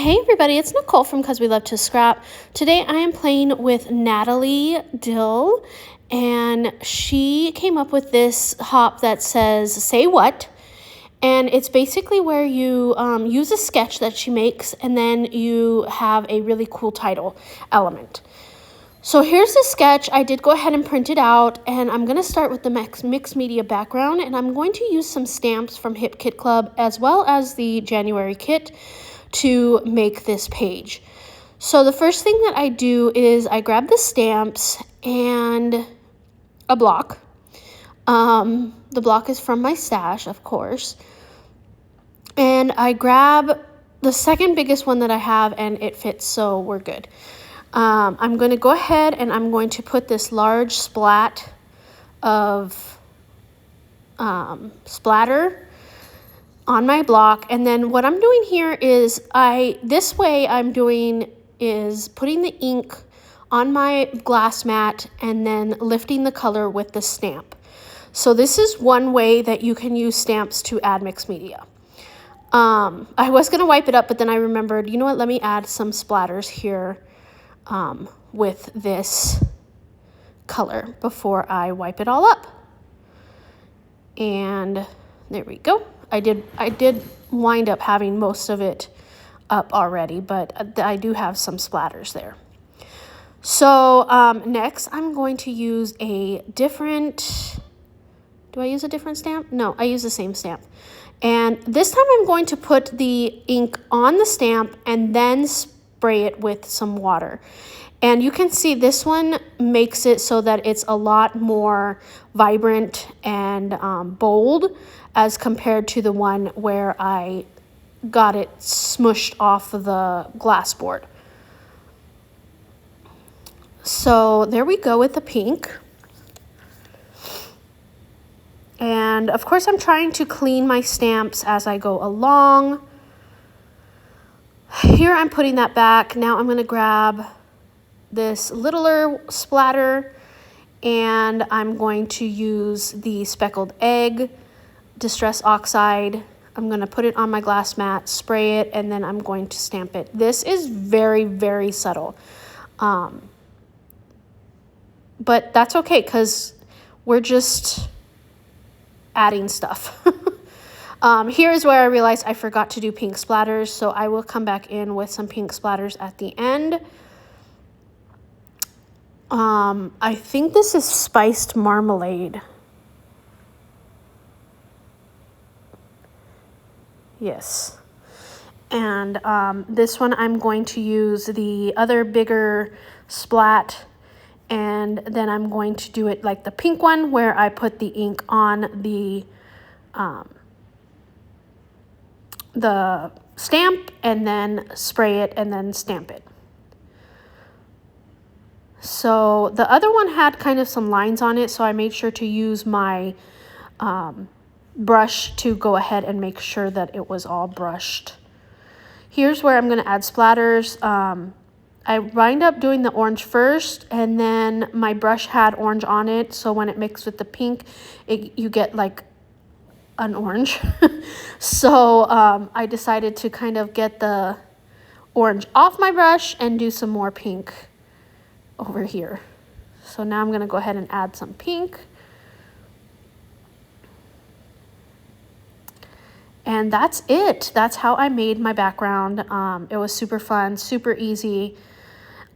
Hey everybody, it's Nicole from Cause We Love to Scrap. Today I am playing with Natalie Dill, and she came up with this hop that says, say what? And it's basically where you use a sketch that she makes, and then you have a really cool title element. So here's the sketch. I did go ahead and print it out, and I'm going to start with the mixed media background, and I'm going to use some stamps from Hip Kit Club as well as the January kit to make this page. So the first thing that I do is I grab the stamps and a block. The block is from my stash, of course. And I grab the second biggest one that I have, and it fits, so we're good. I'm going to go ahead and I'm going to put this large splat of splatter on my block, and then what I'm doing here is I'm putting the ink on my glass mat and then lifting the color with the stamp. So this is one way that you can use stamps to add mixed media. I was going to wipe it up, but then I remembered, you know what, let me add some splatters here with this color before I wipe it all up. And there we go. I did wind up having most of it up already, but I do have some splatters there. So next I'm going to use a different, do I use a different stamp? No, I use the same stamp. And this time I'm going to put the ink on the stamp and then spray it with some water. And you can see this one makes it so that it's a lot more vibrant and bold as compared to the one where I got it smushed off of the glass board. So there we go with the pink. And of course I'm trying to clean my stamps as I go along. Here I'm putting that back. Now I'm going to grab this littler splatter, and I'm going to use the speckled egg distress oxide. I'm going to put it on my glass mat, spray it, and then I'm going to stamp it. This is very, very subtle. But that's okay because we're just adding stuff. Here is where I realized I forgot to do pink splatters, so I will come back in with some pink splatters at the end. I think this is spiced marmalade. Yes. And this one I'm going to use the other bigger splat, and then I'm going to do it like the pink one where I put the ink on the stamp and then spray it and then stamp it. So the other one had kind of some lines on it, so I made sure to use my brush to go ahead and make sure that it was all brushed. Here's where I'm going to add splatters. I wind up doing the orange first, and then my brush had orange on it, so when it mixed with the pink, you get like an orange. So I decided to kind of get the orange off my brush and do some more pink over here. So now I'm going to go ahead and add some pink. And that's it. That's how I made my background. It was super fun, super easy.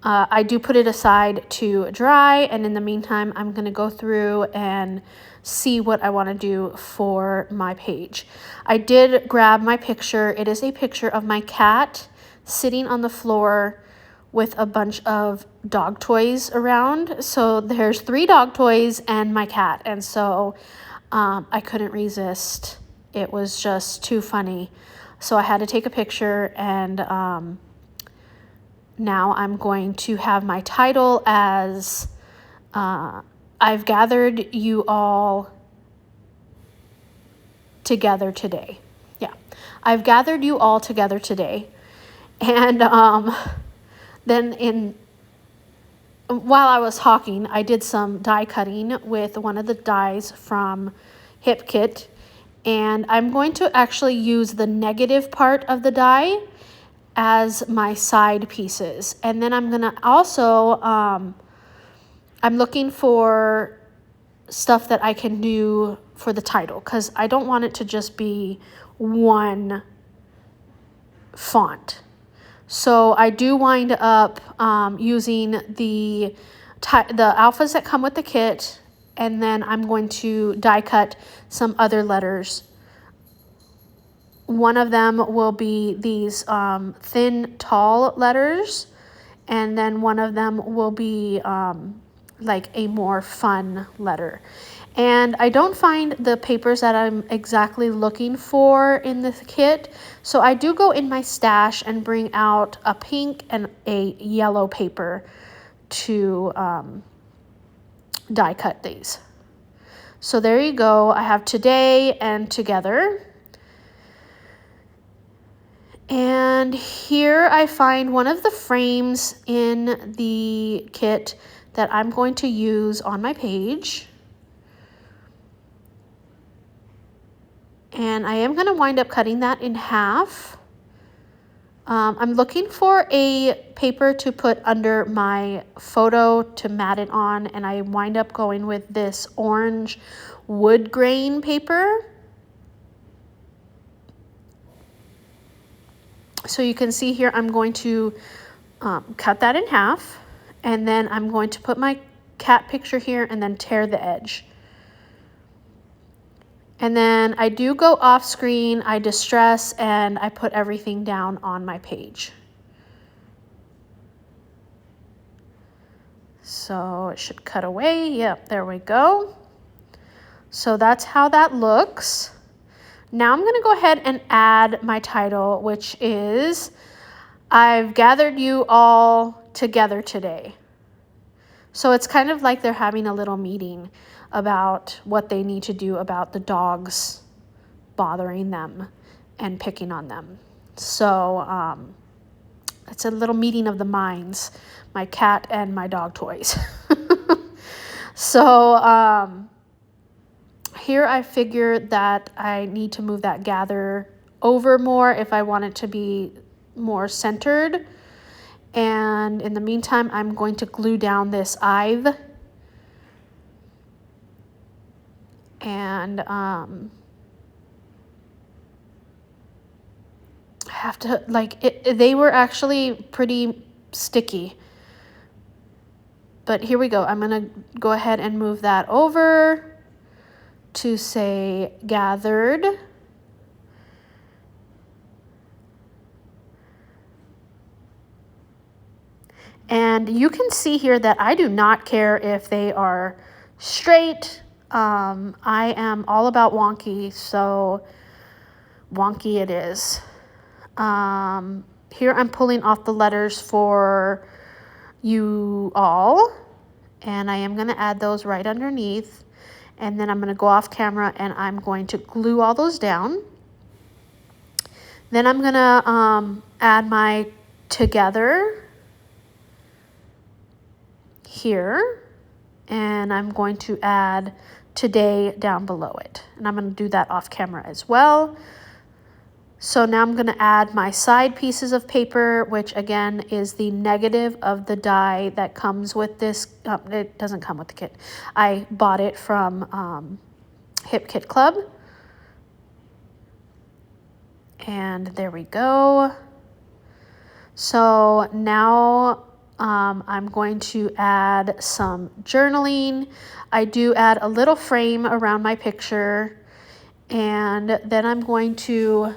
I do put it aside to dry, and in the meantime, I'm going to go through and see what I want to do for my page. I did grab my picture. It is a picture of my cat sitting on the floor with a bunch of dog toys around. So there's 3 dog toys and my cat, and so I couldn't resist. It was just too funny. So I had to take a picture, and now I'm going to have my title as I've gathered you all together today. Yeah, I've gathered you all together today. And then while I was talking, I did some die cutting with one of the dies from Hip Kit. And I'm going to actually use the negative part of the die as my side pieces. And then I'm gonna also, I'm looking for stuff that I can do for the title, because I don't want it to just be one font. So I do wind up using the alphas that come with the kit, and then I'm going to die cut some other letters. One of them will be these thin, tall letters, and then one of them will be like a more fun letter. And I don't find the papers that I'm exactly looking for in the kit, so I do go in my stash and bring out a pink and a yellow paper to die cut these. So there you go. I have today and together. And here I find one of the frames in the kit that I'm going to use on my page. And I am going to wind up cutting that in half. I'm looking for a paper to put under my photo to mat it on, and I wind up going with this orange wood grain paper. So you can see here I'm going to cut that in half, and then I'm going to put my cat picture here and then tear the edge. And then I do go off screen, I distress, and I put everything down on my page. So it should cut away. Yep, there we go. So that's how that looks. Now I'm gonna go ahead and add my title, which is, I've gathered you all together today. So it's kind of like they're having a little meeting about what they need to do about the dogs bothering them and picking on them. So it's a little meeting of the minds, my cat and my dog toys. So here I figured that I need to move that gather over more if I want it to be more centered. And in the meantime, I'm going to glue down this I've. And I have to, they were actually pretty sticky. But here we go. I'm going to go ahead and move that over to say gathered. And you can see here that I do not care if they are straight. I am all about wonky, so wonky it is. Here I'm pulling off the letters for you all, and I am going to add those right underneath. And then I'm going to go off camera and I'm going to glue all those down. Then I'm going to add my together here, and I'm going to add today down below it, and I'm going to do that off camera as well. So now I'm going to add my side pieces of paper, which again is the negative of the die that comes with this. It doesn't come with the kit. I bought it from Hip Kit Club. And there we go. So now I'm going to add some journaling. I do add a little frame around my picture, and then I'm going to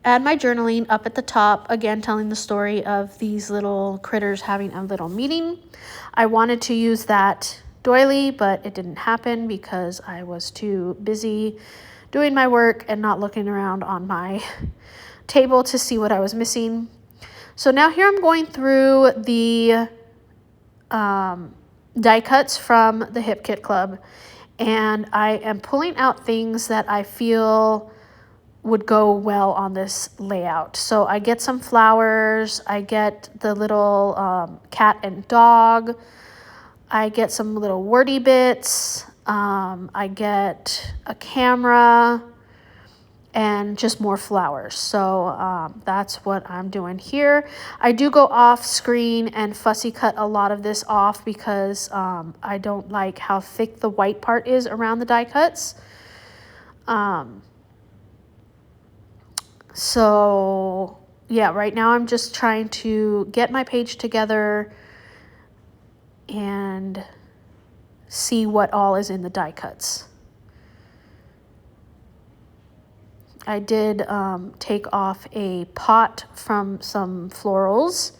add my journaling up at the top, again telling the story of these little critters having a little meeting. I wanted to use that doily, but it didn't happen because I was too busy doing my work and not looking around on my table to see what I was missing. So now here I'm going through the die cuts from the Hip Kit Club, and I am pulling out things that I feel would go well on this layout. So I get some flowers, I get the little cat and dog, I get some little wordy bits, I get a camera, and just more flowers. So that's what I'm doing here. I do go off screen and fussy cut a lot of this off because I don't like how thick the white part is around the die cuts. So yeah, right now I'm just trying to get my page together and see what all is in the die cuts. I did take off a pot from some florals,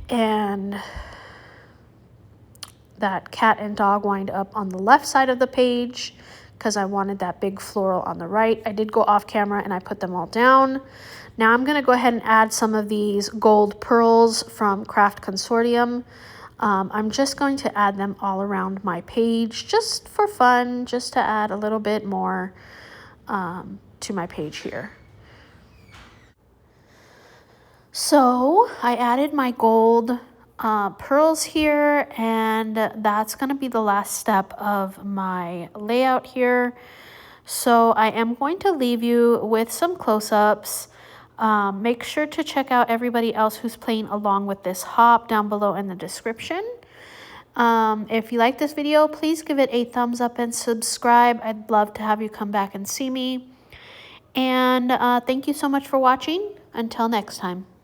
and that cat and dog wind up on the left side of the page because I wanted that big floral on the right. I did go off camera and I put them all down. Now I'm going to go ahead and add some of these gold pearls from Craft Consortium. I'm just going to add them all around my page just for fun, just to add a little bit more to my page here. So I added my gold pearls here, and that's going to be the last step of my layout here. So I am going to leave you with some close-ups. Make sure to check out everybody else who's playing along with this hop down below in the description. If you like this video, please give it a thumbs up and subscribe. I'd love to have you come back and see me. And thank you so much for watching. Until next time.